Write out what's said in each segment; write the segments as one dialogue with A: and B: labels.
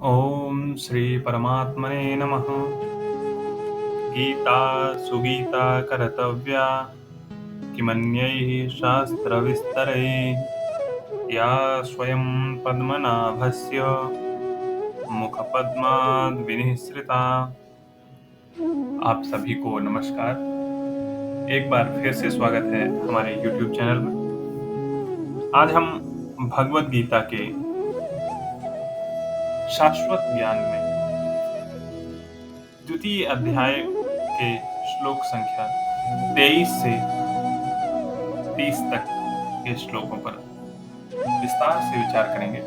A: ओम श्री परमात्मने नमः। गीता सुगीता कर्तव्या किमन्यैः शास्त्रविस्तरैः या स्वयं पद्मनाभस्य मुखपद्माद् विनिसृता। आप सभी को नमस्कार। एक बार फिर से स्वागत है हमारे YouTube चैनल में। आज हम भगवत गीता के शाश्वत ज्ञान में द्वितीय अध्याय के श्लोक संख्या 23 से 30 तक के श्लोकों पर विस्तार से विचार करेंगे,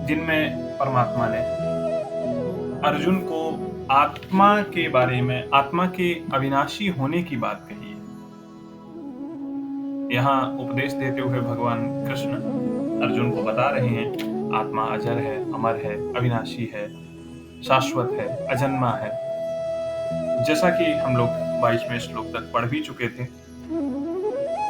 A: जिनमें परमात्मा ने अर्जुन को आत्मा के बारे में, आत्मा के अविनाशी होने की बात कही है। यहाँ उपदेश देते हुए भगवान कृष्ण अर्जुन को बता रहे हैं आत्मा अजर है, अमर है, अविनाशी है, शाश्वत है, अजन्मा है। जैसा कि हम लोग 22वें श्लोक तक पढ़ भी चुके थे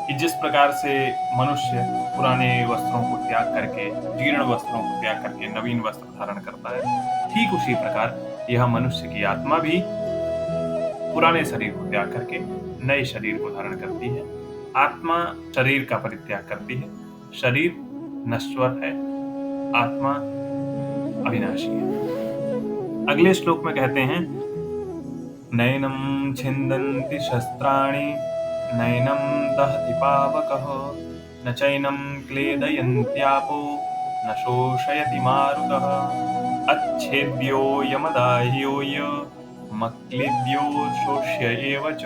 A: कि जिस प्रकार से मनुष्य पुराने वस्त्रों को त्याग करके, जीर्ण वस्त्रों को त्याग करके नवीन वस्त्र धारण करता है, ठीक उसी प्रकार यह मनुष्य की आत्मा भी पुराने शरीर को त्याग करके नए शरीर को धारण करती है। आत्मा शरीर का परित्याग करती है। शरीर नश्वर है, आत्मा अविनाशी है। अगले श्लोक में कहते हैं, नैनं छिन्दन्ति शस्त्राणि नैनं दहति पावकः न चैनं क्लेदयन्त्यापो न शोषयति मारुतः अच्छेद्योऽयमदाह्योऽयमक्लेद्यो शोष्य एव च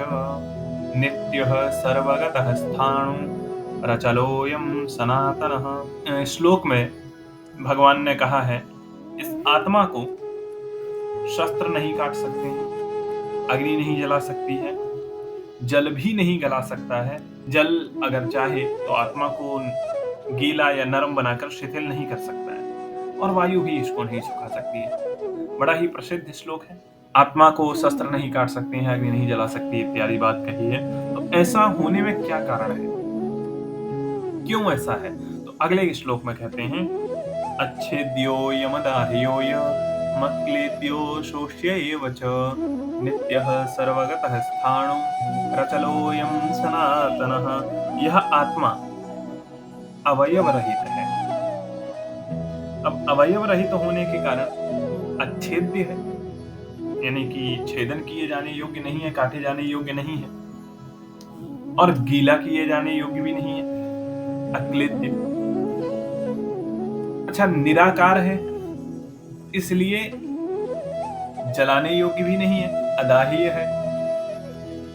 A: नित्यः सर्वगतः स्थाणु रचलोऽयं सनातनः। श्लोक में भगवान ने कहा है, इस आत्मा को शस्त्र नहीं काट सकते हैं, अग्नि नहीं जला सकती है, जल भी नहीं गला सकता है। जल अगर चाहे तो आत्मा को गीला या नरम बनाकर शिथिल नहीं कर सकता है, और वायु भी इसको नहीं सुखा सकती है। बड़ा ही प्रसिद्ध श्लोक है। आत्मा को शस्त्र नहीं काट सकते हैं, अग्नि नहीं जला सकती इत्यादि बात कही है। तो ऐसा होने में क्या कारण है, क्यों ऐसा है? तो अगले श्लोक में कहते हैं, अच्छेद्योऽयमदाह्योऽयमक्लेद्यो शोष्य एव च नित्यः सर्वगतः स्थाणु रचलोऽयं सनातनः। यह आत्मा अवयव रहित है। अब अवयव रहित होने के कारण अच्छेद्य है, यानी कि छेदन किए जाने योग्य नहीं है, काटे जाने योग्य नहीं है, और गीला किए जाने योग्य भी नहीं है, अक्लेद्य। अच्छा, निराकार है, इसलिए जलाने योग्य भी नहीं है, अदाह्य है,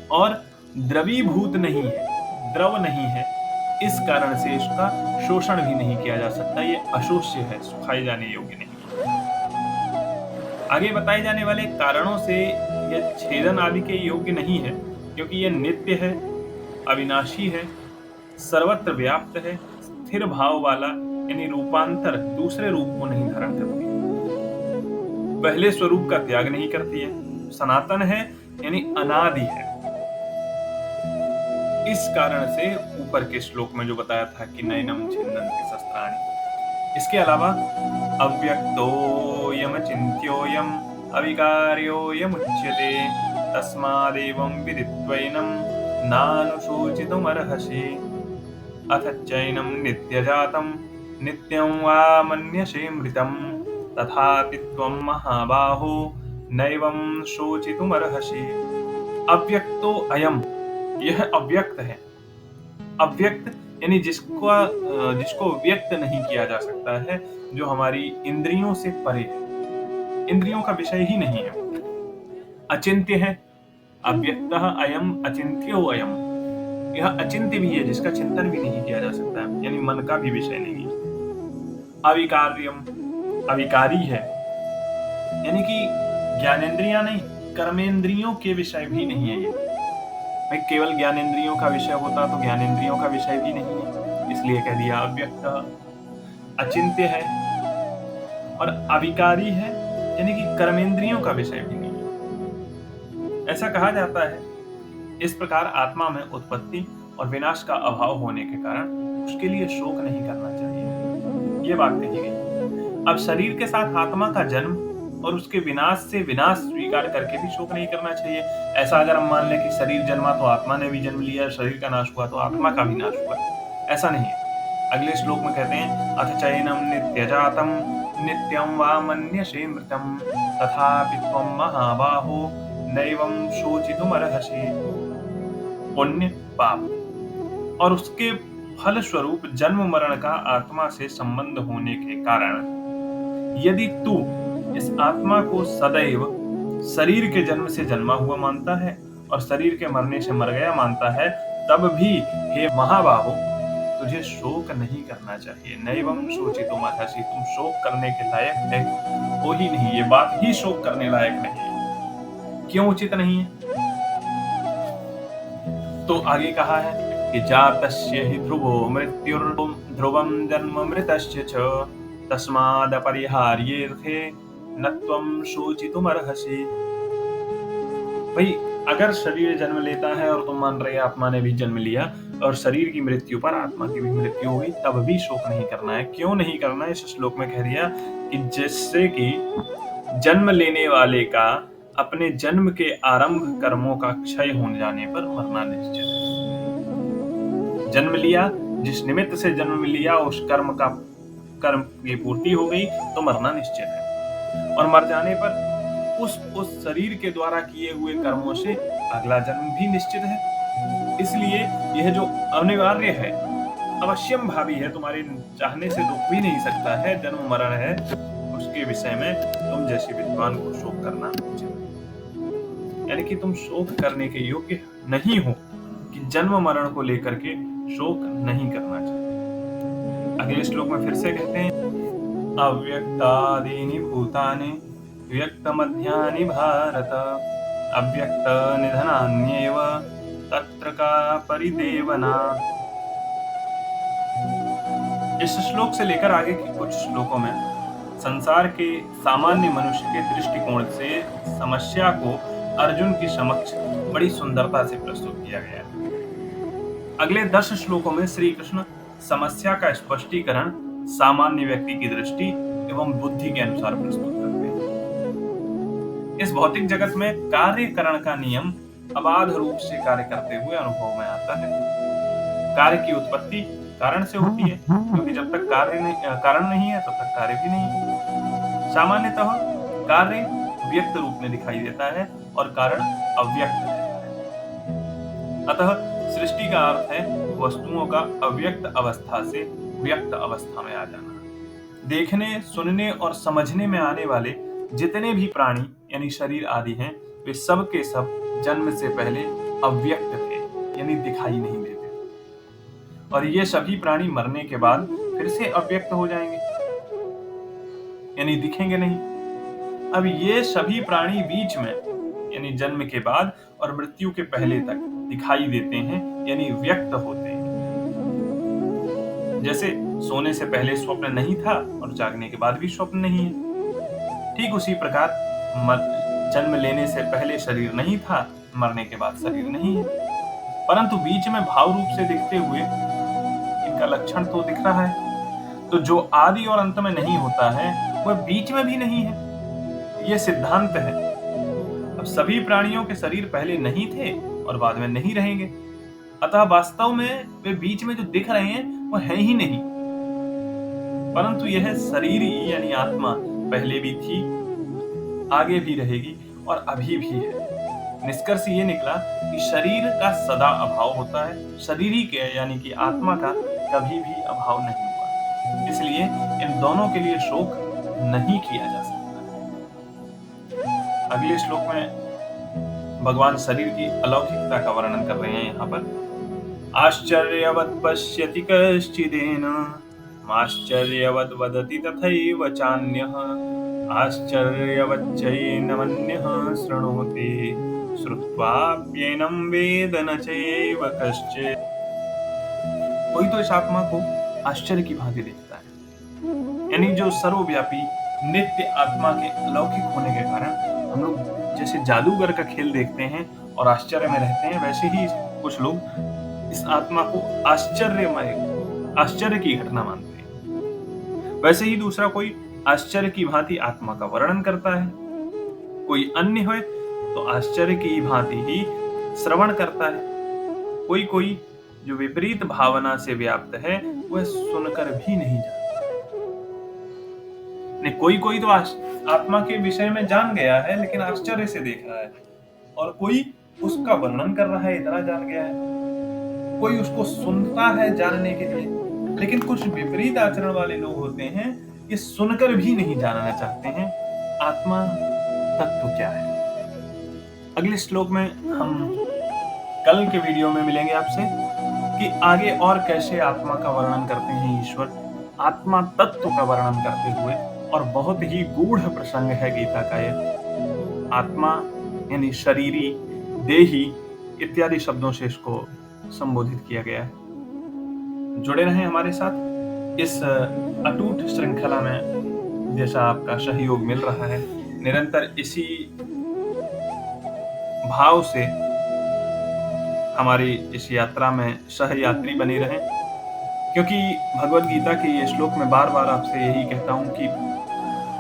A: और द्रवीभूत नहीं है, द्रव नहीं है। इस कारण से इसका शोषण भी नहीं किया जा सकता, ये अशोष्य है, सुखाए जाने योग्य नहीं। आगे बताए जाने वाले कारणों से यह छेदन आदि के योग्य नहीं है, क्योंकि यह नित्य है, अविनाशी है, सर्वत्र व्याप्त है, स्थिर भाव वाला, यानी रूपांतर, दूसरे रूप को नहीं धारण करती है, पहले स्वरूप का त्याग नहीं करती है, सनातन है, यानी अनादि है। इस कारण से ऊपर के श्लोक में जो बताया था कि नैनम छिन्दन्ति शस्त्राणि, इसके अलावा अव्यक्तोऽयम चिन्त्योऽयम अविकार्योऽयमुच्यते तस्मादेवं विदित्वैनं नानुशोचितुमर्हसि अथ चैनं नित्यजातं नित्यं वा मन्यसे मृतं तथापि त्वं महाबाहो नैवं शोचितुमर्हसि। अव्यक्तो अयम, यह अव्यक्त है। अव्यक्त यानी जिसको व्यक्त नहीं किया जा सकता है, जो हमारी इंद्रियों से परे है, इंद्रियों का विषय ही नहीं है। अचिंत्य है, अव्यक्तः अयम अचिंत्यो अयम, यह अचिंत्य भी है, जिसका चिंतन भी नहीं किया जा सकता है, यानी मन का भी विषय नहीं है। अविकार्यम, अविकारी है, यानी कि ज्ञानेंद्रियां नहीं, कर्मेंद्रियों के विषय भी नहीं है। ये केवल ज्ञानेंद्रियों का विषय होता तो ज्ञानेंद्रियों का विषय भी नहीं है, इसलिए कह दिया अव्यक्त। अचिंत्य है और अविकारी है, यानी कि कर्मेंद्रियों का विषय भी नहीं है। ऐसा कहा जाता है, इस प्रकार आत्मा में उत्पत्ति और विनाश का अभाव होने के कारण उसके लिए शोक नहीं करना चाहिए, ये बात कही गई। अब शरीर के साथ आत्मा का जन्म और उसके विनाश से विनाश स्वीकार करके भी शोक नहीं करना चाहिए। ऐसा अगर हम मान लें कि शरीर जन्मा तो आत्मा ने भी जन्म लिया, शरीर का नाश हुआ तो आत्मा का भी नाश हुआ, ऐसा नहीं है। अगले श्लोक में कहते हैं अथ चैनम नित्यजातम नित्यं वा मन्यसे मृतम तथापि त्वं महाबाहो नैवं शोचितुमर्हसि। पुण्य पाप और उसके फल स्वरूप जन्म मरण का आत्मा से संबंध होने के कारण यदि तू इस आत्मा को सदैव शरीर के जन्म से जन्मा हुआ मानता है और शरीर के मरने से मर गया मानता है, तब भी हे महाबाहो तुझे शोक नहीं करना चाहिए। नैवं शोचितुमर्हसि, तुम शोक करने के लायक है हो ही नहीं, ये बात ही शोक करने लायक नहीं है। क्यों उचित नहीं है? तो आगे कहा है कि जातस्य हि ध्रुवो मृत्युर्ध्रुवं जन्म मृतस्य च तस्मादपरिहार्येऽर्थे न त्वं शोचितुमर्हसि। भाई अगर शरीर जन्म लेता है और तुम मान रहे आत्मा ने भी जन्म लिया और शरीर की मृत्यु पर आत्मा की भी मृत्यु हुई, तब भी शोक नहीं करना है। क्यों नहीं करना है? इस श्लोक में कह दिया कि जिससे कि जन्म लेने वाले का अपने जन्म के आरंभ कर्मों का क्षय होने जाने पर मरना निश्चित है। जन्म लिया, जिस निमित्त से जन्म लिया उस कर्म की पूर्ति हो गई तो मरना निश्चित है, और मर जाने पर उस शरीर के द्वारा किए हुए कर्मों से अगला जन्म भी निश्चित है। इसलिए यह जो अनिवार्य है, अवश्यम भावी है, तुम्हारे चाहने से रुक भी नहीं सकता है, जन्म मरण है, उसके विषय में तुम जैसे विद्वान को शोक करना उचित है। यानी कि तुम शोक करने के योग्य नहीं हो कि जन्म मरण को लेकर के शोक नहीं करना चाहिए। अगले श्लोक में फिर से कहते हैं अव्यक्तादीनि भूतानि व्यक्तमध्यानि भारत अव्यक्त निधनान्येव तत्र का परिदेवना। इस श्लोक से लेकर आगे के कुछ श्लोकों में संसार के सामान्य मनुष्य के दृष्टिकोण से समस्या को अर्जुन के समक्ष बड़ी सुंदरता से प्रस्तुत किया गया है। अगले 10 श्लोकों में श्री कृष्ण समस्या का स्पष्टीकरण सामान्य व्यक्ति की दृष्टि एवं बुद्धि के अनुसार प्रस्तुत करते हैं। इस भौतिक जगत में कार्य करण का नियम अबाध रूप से कार्य करते हुए अनुभव में आता है। कार्य की उत्पत्ति कारण से होती है, क्योंकि जब तक कारण नहीं है तब तक कार्य भी नहीं है। सामान्यतः कार्य व्यक्त रूप में दिखाई देता है और कारण अव्यक्त रहता है। अतः सृष्टि का अर्थ है वस्तुओं का अव्यक्त अवस्था से व्यक्त अवस्था में आ जाना। देखने, सुनने और समझने में आने वाले जितने भी प्राणी यानी शरीर आदि हैं, वे सब के सब जन्म से पहले अव्यक्त थे, यानी दिखाई नहीं देते, और ये सभी प्राणी मरने के बाद फिर से अव्यक्त हो जाएंगे, यानी दिखेंगे नहीं। अब ये सभी प्राणी बीच में यानी जन्म के बाद और मृत्यु के पहले तक दिखाई देते हैं, यानी व्यक्त होते हैं। जैसे सोने से पहले स्वप्न नहीं था और जागने के बाद भी स्वप्न नहीं है, ठीक उसी प्रकार जन्म लेने से पहले शरीर नहीं था, मरने के बाद शरीर नहीं है, परंतु बीच में भाव रूप से दिखते हुए इनका लक्षण तो दिख रहा है। तो जो आदि और अंत में नहीं होता है वह बीच में भी नहीं है, यह सिद्धांत है। अब सभी प्राणियों के शरीर पहले नहीं थे और बाद में नहीं रहेंगे, अतः वास्तव में वे बीच में जो दिख रहे हैं वह है ही नहीं, परंतु यह शरीर यानी आत्मा पहले भी थी, आगे भी रहेगी और अभी भी है। निष्कर्ष ये निकला कि शरीर का सदा अभाव होता है, शरीर के यानी कि आत्मा का कभी भी अभाव नहीं हुआ, इसलिए इन दोनों के लिए शोक नहीं किया जा सकता। अगले श्लोक में भगवान शरीर की अलौकिकता का वर्णन कर रहे हैं। यहाँ पर आश्चर्यवत् पश्यति कश्चिदेन आश्चर्यवद् वदति तथैव चान्यः आश्चर्यवच्चैनमन्यः शृणोति श्रुत्वाप्येनं वेद न चैव कश्चित्। कोई तो इस आत्मा को आश्चर्य की भांति देखता है, यानी जो सर्वव्यापी नित्य आत्मा के अलौकिक होने के कारण हम लोग जैसे जादूगर का खेल देखते हैं और आश्चर्य में रहते हैं, वैसे ही कुछ लोग इस आत्मा को आश्चर्य की घटना मानते हैं। वैसे ही दूसरा कोई आश्चर्य की भांति आत्मा का वर्णन करता है। कोई अन्य है तो आश्चर्य की भांति ही श्रवण करता है। कोई कोई जो विपरीत भावना से व्याप्त है वह सुनकर भी नहीं जानता। नहीं, कोई कोई तो आत्मा के विषय में जान गया है लेकिन आश्चर्य से देख रहा है, और कोई उसका वर्णन कर रहा है, इतना जान गया है। कोई उसको सुनता है जानने के लिए, लेकिन कुछ विपरीत आचरण वाले लोग होते हैं, ये सुनकर भी नहीं जानना चाहते हैं आत्मा तत्व क्या है। अगले श्लोक में हम कल के वीडियो में मिलेंगे आपसे कि आगे और कैसे आत्मा का वर्णन करते हैं ईश्वर, आत्मा तत्व का वर्णन करते हुए। और बहुत ही गूढ़ प्रसंग है गीता का यह। आत्मा यानी शरीरी, देही इत्यादि शब्दों से इसको संबोधित किया गया है। जुड़े रहें हमारे साथ इस अटूट श्रृंखला में। जैसा आपका सहयोग मिल रहा है, निरंतर इसी भाव से हमारी इस यात्रा में सहयात्री बने रहें, क्योंकि भगवद गीता के ये श्लोक में बार बार आपसे यही कहता हूं कि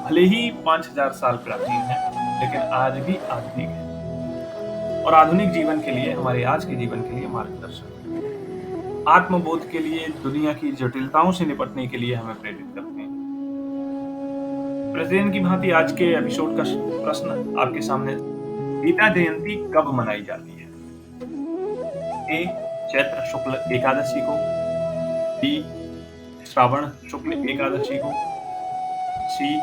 A: भले ही 5000 साल प्राचीन है, लेकिन आज भी आधुनिक है, और आधुनिक जीवन के लिए, हमारे आज के जीवन के लिए मार्गदर्शक है। आत्मबोध के लिए, दुनिया की जटिलताओं से निपटने के लिए हमें प्रेरित करते हैं। प्रतिदिन की भांति आज के एपिसोड का प्रश्न आपके सामने, गीता जयंती कब मनाई जाती है? ए, चैत्र शुक्ल एकादशी को। बी, श्रावण शुक्ल एकादशी को। सी,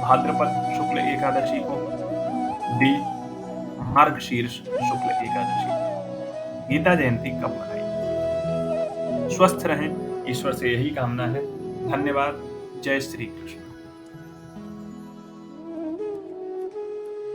A: भाद्रपद शुक्ल एकादशी को। डी, मार्गशीर्ष शुक्ल एकादशी। गीता जयंती कब मनाई? स्वस्थ रहें, ईश्वर से यही कामना है। धन्यवाद। जय श्री कृष्ण।